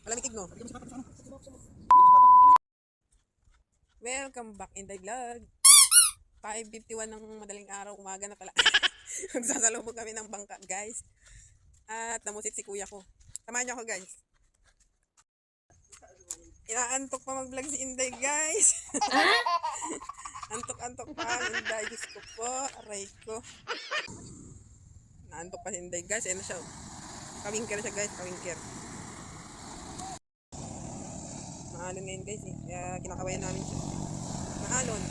Malamig igno. Welcome back in the vlog. 5:51 ng madaling araw, umaga na pala. Magsasalubog kami ng bangka, guys. At namusit si kuya ko. Samahan niyo ako, guys. Inaantok pa mag-vlog si Inday, guys. Antok-antok pa ang Inday. Diyos ko po, aray ko. Naantok pa si Inday, guys. Ayan na siya. Kawingker siya, guys. Kawingker. Maalon ngayon, guys. Kaya kinakawayan namin siya. Maalon.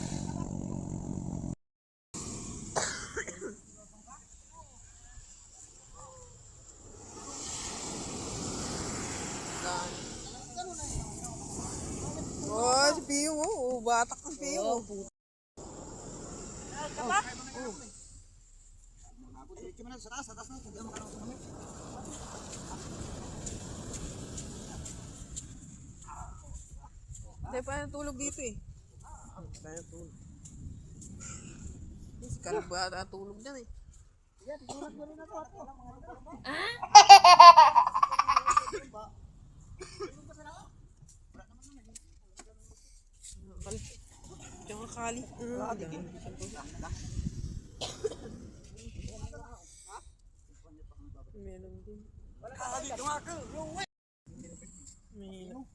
Oh, si Pio. Oh, batak ng Pio. Kapak? Oh. Hindi pa natulog dito eh. Tayo tulog. Si Kalba natulog dyan eh. Diyan ka kali. Meron din.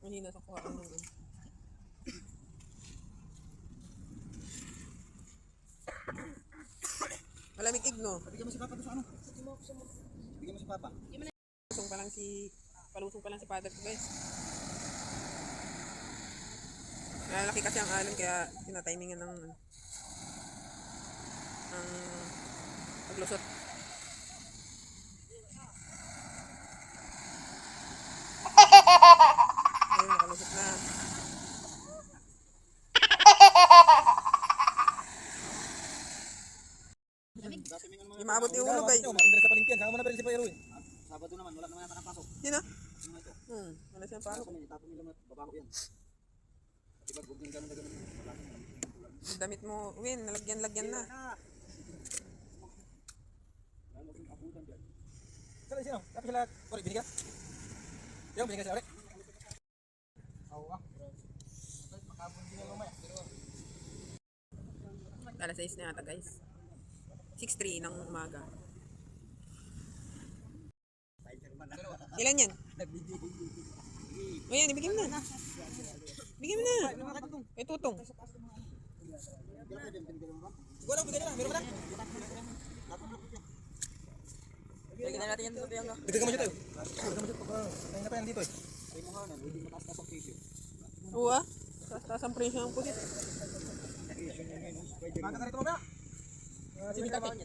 Mahina sa kuha ng malamig igno. Bigyan mo si Papa sa ano? Bigyan mo si Papa. Palusong pa lang si father ko, guys. Lalaki kasi ang alon kaya tinatimingan ng paglusot. Ayun, nakalusot na. Hindi maabot yung ulo, guys. Magandang sa palingkian. Saan mo na pa rin si Erwin? Sabado naman, wala naman yata ng pasok. Yun na. Wala siyang pasok. Tapos nila babaho yan. Diba, huwag yung gano'n na gano'n. Damit mo, Win, nalagyan-lagyan na. Saan sino? Tapos sila, Ori, binigyan? Yung binigyan siya, Ori? Awa. Makabon din yung lumaya. Alas 6 na yata, guys. 6:03 ng umaga. Ilan yan? O yan, ibigay mo na. Bigyan mo na. Kay Tutong. Wala, bigyan na. Meron ba na? Bigyan na natin yan sa tiyang. Bigyan mo siya tayo. Kaya na pa yan dito eh. Oo ah. Taas ang presyo ng pusit. Baka na rito mo ba? Sibit natin.